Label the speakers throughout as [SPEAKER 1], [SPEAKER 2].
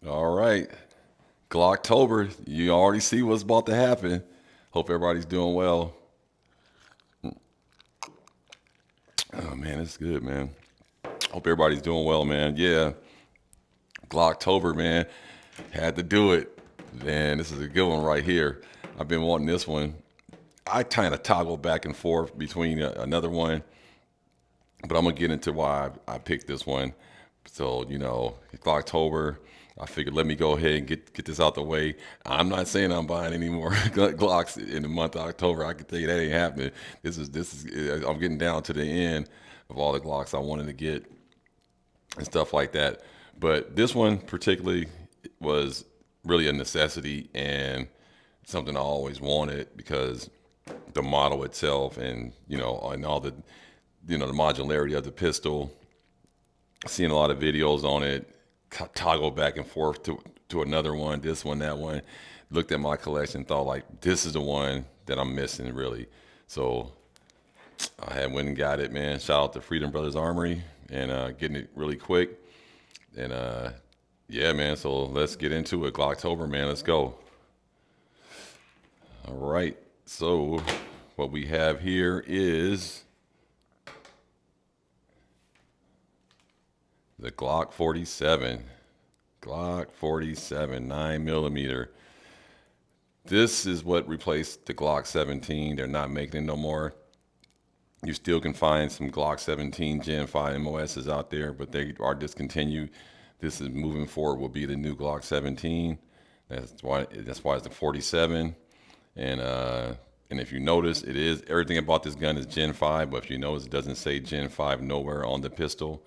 [SPEAKER 1] All right. Glocktober, you already see what's about to happen. Hope everybody's doing well. Oh man, it's good, man. Hope everybody's doing well, man. Yeah, Glocktober, man. Had to do it. Man, this is a good one right here. I've been wanting this one. I kind of toggle back and forth between another one, but I'm gonna get into why I picked this one. So it's Glocktober. I figured let me go ahead and get this out the way. I'm not saying I'm buying any more Glocks in the month of October. I can tell you that ain't happening. This is I'm getting down to the end of all the Glocks I wanted to get and stuff like that. But this one particularly was really a necessity and something I always wanted because the model itself and all the modularity of the pistol, seeing a lot of videos on it, toggle back and forth to another one, this one, that one. Looked at my collection, thought like this is the one that I'm missing really. So I had went and got it, man. Shout out to Freedom Brothers Armory and getting it really quick. And yeah, man. So let's get into it. Glocktober, man. Let's go. All right. So what we have here is the Glock 47. Glock 47, 9 millimeter. This is what replaced the Glock 17. They're not making it no more. You still can find some Glock 17 Gen 5 MOSs out there, but they are discontinued. This is moving forward will be the new Glock 17. That's why it's the 47. And if you notice, it is everything about this gun is Gen 5, but if you notice, it doesn't say Gen 5 nowhere on the pistol.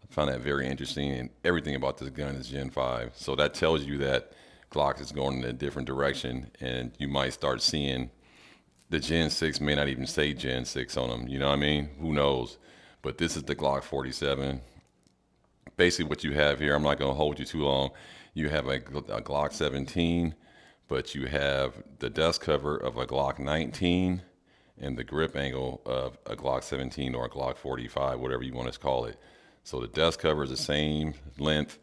[SPEAKER 1] I found that very interesting, and everything about this gun is Gen 5. So that tells you that Glock is going in a different direction, and you might start seeing the Gen 6 may not even say Gen 6 on them. You know what I mean? Who knows? But this is the Glock 47. Basically, what you have here, I'm not going to hold you too long. You have a Glock 17, but you have the dust cover of a Glock 19 and the grip angle of a Glock 17 or a Glock 45, whatever you want to call it. So the dust cover is the same length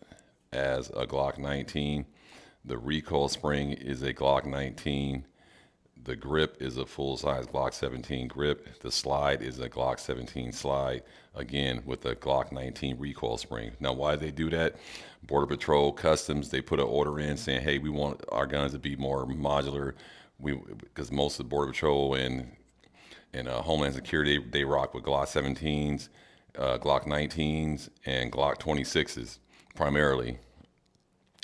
[SPEAKER 1] as a Glock 19. The recoil spring is a Glock 19. The grip is a full-size Glock 17 grip. The slide is a Glock 17 slide, again with a Glock 19 recoil spring. Now, why they do that? Border Patrol, Customs, they put an order in saying, hey, we want our guns to be more modular. Because most of the Border Patrol and Homeland Security, they rock with Glock 17s, Glock 19s, and Glock 26s primarily.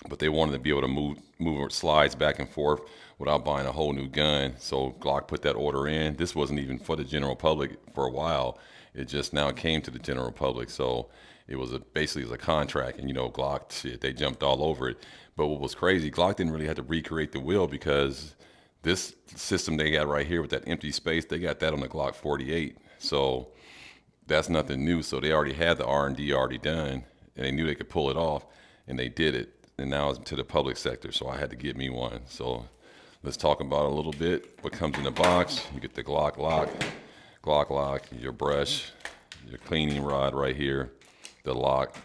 [SPEAKER 1] But they wanted to be able to move slides back and forth without buying a whole new gun. So Glock put that order in. This wasn't even for the general public for a while. It just now came to the general public. So it was basically as a contract, and Glock, shit, they jumped all over it. But what was crazy, Glock didn't really have to recreate the wheel because this system they got right here with that empty space, they got that on the Glock 48. So that's nothing new. So they already had the R&D already done, and they knew they could pull it off, and they did it. And now it's to the public sector, so I had to get me one. So let's talk about it a little bit. What comes in the box? You get the Glock lock, your brush, your cleaning rod right here, the lock,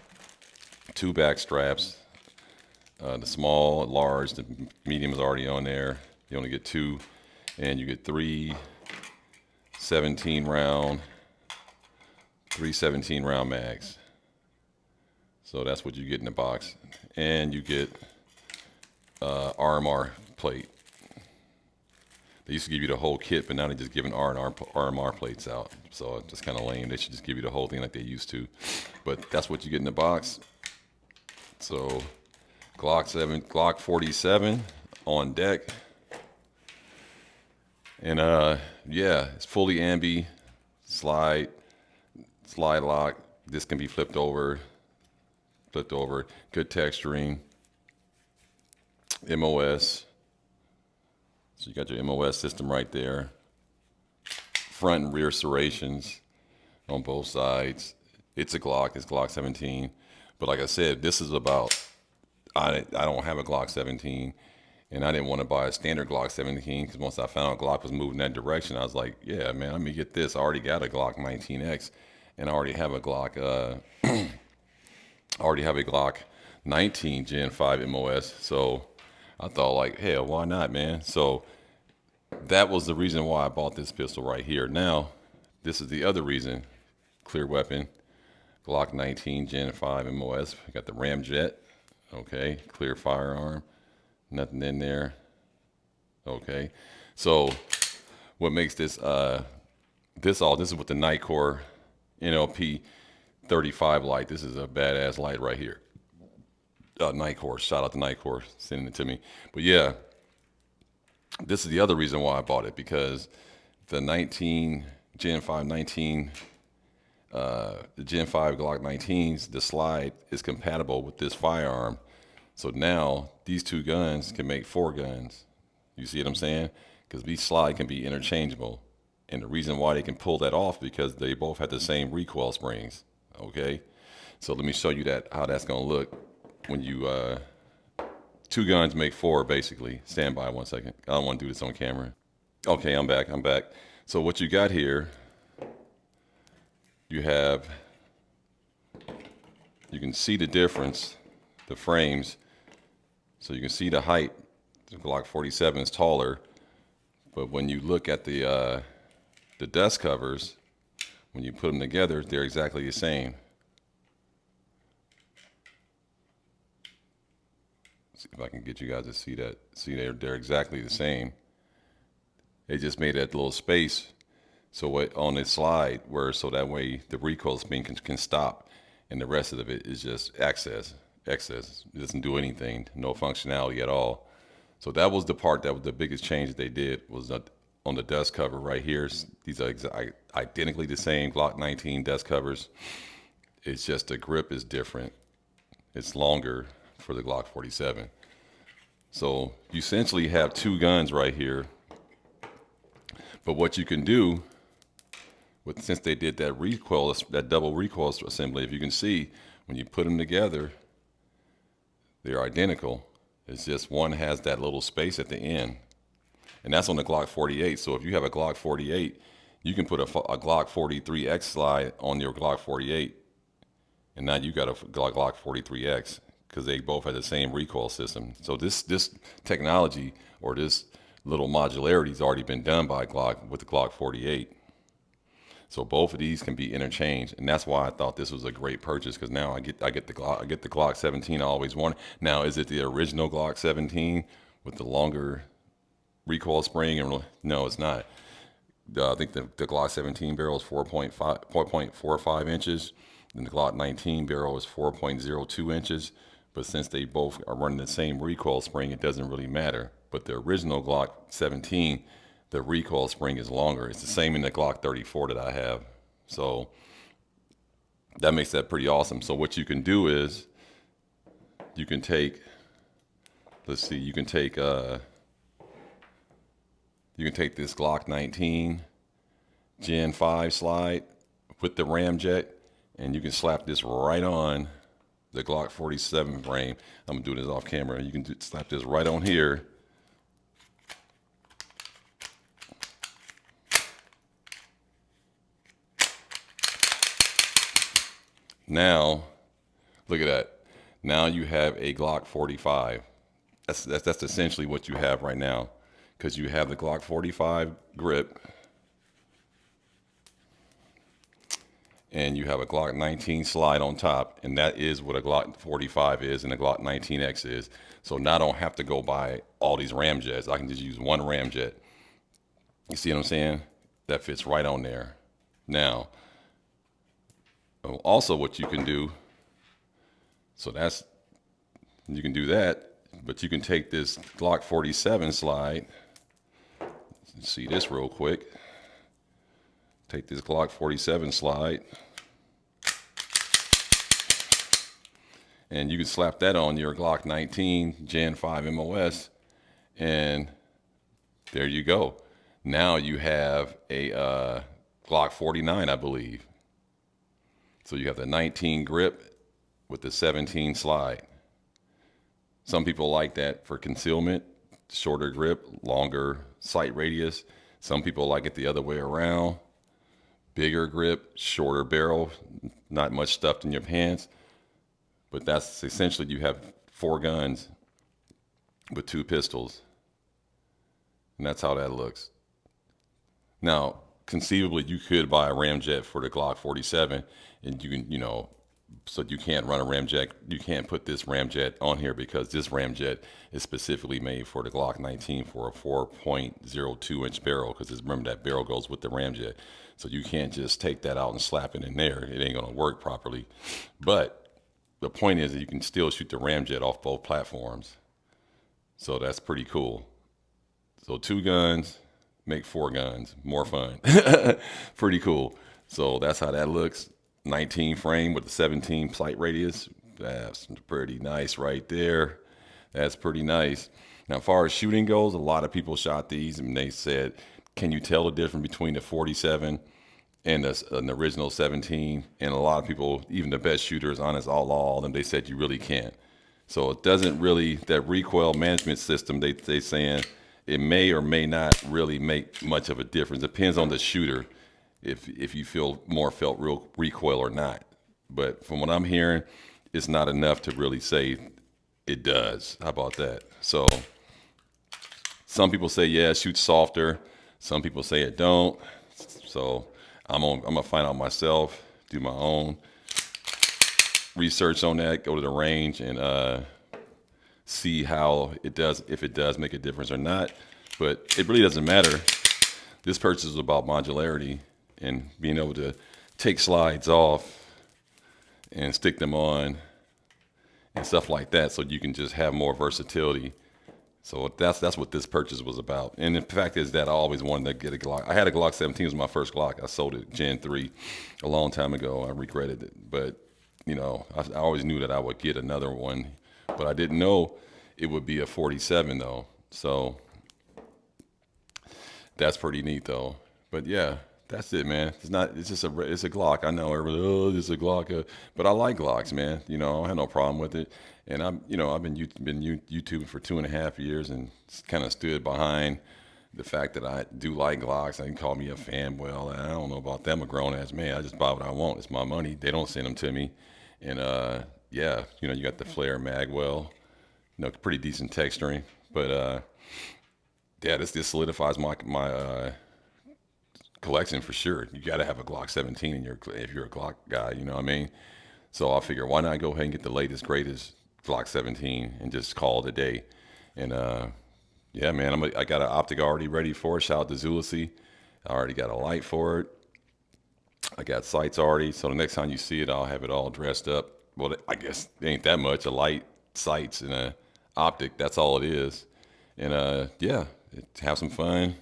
[SPEAKER 1] two back straps, the small, large, the medium is already on there. You only get two, and you get three 17 round mags. So that's what you get in the box. And you get RMR plate. They used to give you the whole kit, but now they're just giving RMR plates out. So it's just kind of lame. They should just give you the whole thing like they used to. But that's what you get in the box. So Glock 47 on deck. And yeah, it's fully ambi, slide lock. This can be flipped over, good texturing, MOS. So you got your MOS system right there. Front and rear serrations on both sides. It's a Glock, it's Glock 17. But like I said, this is about, I don't have a Glock 17, and I didn't want to buy a standard Glock 17 because once I found out Glock was moving that direction, I was like, yeah, man, let me get this. I already got a Glock 19X, and I already have a Glock 19 Gen 5 MOS. So I thought like, hell, why not, man? So that was the reason why I bought this pistol right here. Now, this is the other reason. Clear weapon, Glock 19 Gen 5 MOS. I got the ramjet. Okay, clear firearm. Nothing in there. Okay. So what makes this this is with the Nightcore NLP 35 light. This is a badass light right here. Nightcore. Shout out to Nightcore sending it to me. But yeah, this is the other reason why I bought it, because the 19 Gen 5 19 the Gen 5 Glock 19s, the slide is compatible with this firearm. So now these two guns can make four guns. You see what I'm saying? Because each slide can be interchangeable. And the reason why they can pull that off because they both have the same recoil springs. Okay? So let me show you that how that's gonna look when you two guns make four basically. Stand by 1 second. I don't want to do this on camera. Okay, I'm back. So what you got here, you can see the difference, the frames. So you can see the height. The Glock 47 is taller, but when you look at the dust covers, when you put them together, they're exactly the same. See if I can get you guys to see that. See, they're exactly the same. They just made that little space so what on the slide where so that way the recoil spin can stop, and the rest of it is just access. Excess. It doesn't do anything, no functionality at all. So that was the part that was the biggest change that they did was on the dust cover right here. These are identically the same Glock 19 dust covers. It's just the grip is different. It's longer for the Glock 47. So you essentially have two guns right here. But what you can do since they did that double recoil assembly, if you can see, when you put them together, they're identical. It's just one has that little space at the end. And that's on the Glock 48. So if you have a Glock 48, you can put a Glock 43X slide on your Glock 48. And now you got a Glock 43X because they both have the same recoil system. So this technology or this little modularity has already been done by Glock with the Glock 48. So both of these can be interchanged, and that's why I thought this was a great purchase because now I get the Glock 17 I always wanted. Now, is it the original Glock 17 with the longer recoil spring? No, it's not. I think the Glock 17 barrel is 4.45 inches, and the Glock 19 barrel is 4.02 inches. But since they both are running the same recoil spring, it doesn't really matter. But the original Glock 17, the recoil spring is longer. It's the same in the Glock 34 that I have. So that makes that pretty awesome. So what you can do is you can take, you can take this Glock 19 Gen 5 slide with the ramjet, and you can slap this right on the Glock 47 frame. I'm gonna do this off camera. You can slap this right on here. Now, look at that. Now you have a Glock 45. That's essentially what you have right now, because you have the Glock 45 grip, and you have a Glock 19 slide on top, and that is what a Glock 45 is and a Glock 19X is. So now I don't have to go buy all these ramjets. I can just use one ramjet. You see what I'm saying? That fits right on there. Now, also what you can do, so you can do that, but you can take this Glock 47 slide. Let's see this real quick. Take this Glock 47 slide, and you can slap that on your Glock 19 Gen 5 MOS, and there you go. Now you have a Glock 49, I believe. So you have the 19 grip with the 17 slide. Some people like that for concealment, shorter grip, longer sight radius. Some people like it the other way around. Bigger grip, shorter barrel, not much stuffed in your pants. But that's essentially, you have 4 guns with 2 pistols, and that's how that looks. Now, conceivably, you could buy a ramjet for the Glock 47, and you can, so you can't run a ramjet. You can't put this ramjet on here because this ramjet is specifically made for the Glock 19 for a 4.02-inch barrel. Because remember, that barrel goes with the ramjet, so you can't just take that out and slap it in there. It ain't gonna work properly. But the point is that you can still shoot the ramjet off both platforms, so that's pretty cool. So 2 guns make 4 guns, more fun. Pretty cool. So that's how that looks. 19 frame with the 17 sight radius. That's pretty nice right there. That's pretty nice. Now, as far as shooting goes, a lot of people shot these and they said, can you tell the difference between the 47 and an original 17? And a lot of people, even the best shooters, honest all of them, they said you really can't. So it doesn't really, that recoil management system, they saying it may or may not really make much of a difference. Depends on the shooter if you felt real recoil or not. But from what I'm hearing, it's not enough to really say it does. How about that? So some people say, yeah, shoot softer. Some people say it don't. So I'm gonna find out myself, do my own research on that, go to the range and see how it does, if it does make a difference or not. But it really doesn't matter. This purchase is about modularity and being able to take slides off and stick them on and stuff like that, so you can just have more versatility. So that's what this purchase was about. And the fact is that I always wanted to get a Glock. I had a Glock 17, it was my first Glock. I sold it Gen 3 a long time ago. I regretted it, but I always knew that I would get another one, but I didn't know it would be a 47 though. So that's pretty neat though. But yeah, that's it, man. It's a Glock. I know everybody, oh, this is a Glock, but I like Glocks, man. I don't have no problem with it. And I've been YouTubing for 2.5 years and kind of stood behind the fact that I do like Glocks. They can call me a fan. Well, I don't know about them, a grown ass man. I just buy what I want. It's my money. They don't send them to me. And yeah, you got the flare magwell, pretty decent texturing. But yeah, this solidifies my collection for sure. You got to have a Glock 17 if you're a Glock guy. You know what I mean? So I figure, why not go ahead and get the latest, greatest Glock 17 and just call it a day. And yeah, man, I got an optic already ready for it. Shout out to Zulasi. I already got a light for it. I got sights already. So the next time you see it, I'll have it all dressed up. Well, I guess it ain't that much. A light, sights, and a optic. That's all it is. And yeah, have some fun.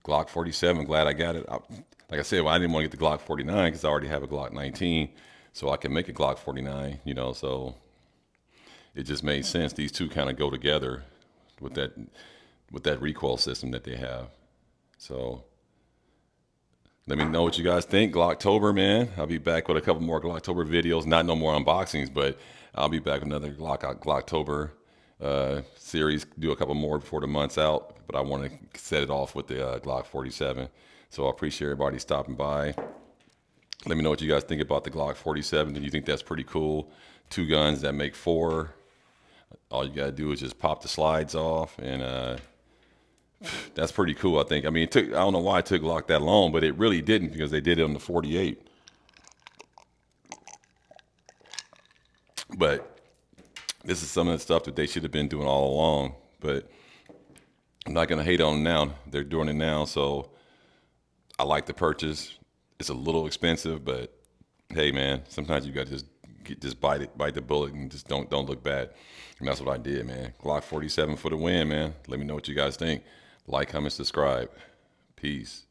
[SPEAKER 1] Glock 47, glad I got it. Like I said, well, I didn't want to get the Glock 49 because I already have a Glock 19, so I can make a Glock 49, so it just made sense. These two kind of go together with that recoil system that they have. So let me know what you guys think. Glocktober, man. I'll be back with a couple more Glocktober videos. Not no more unboxings, but I'll be back with another Glocktober series. Do a couple more before the month's out, but I want to set it off with the Glock 47. So I appreciate everybody stopping by. Let me know what you guys think about the Glock 47. Do you think that's pretty cool? 2 guns that make 4. All you gotta do is just pop the slides off, and that's pretty cool. I think. I mean, I don't know why it took Glock that long, but it really didn't, because they did it on the 48. But this is some of the stuff that they should have been doing all along. But I'm not gonna hate on them now. They're doing it now, so I like the purchase. It's a little expensive, but hey, man, sometimes you got to just bite the bullet, and just don't look bad. And that's what I did, man. Glock 47 for the win, man. Let me know what you guys think. Like, comment, subscribe. Peace.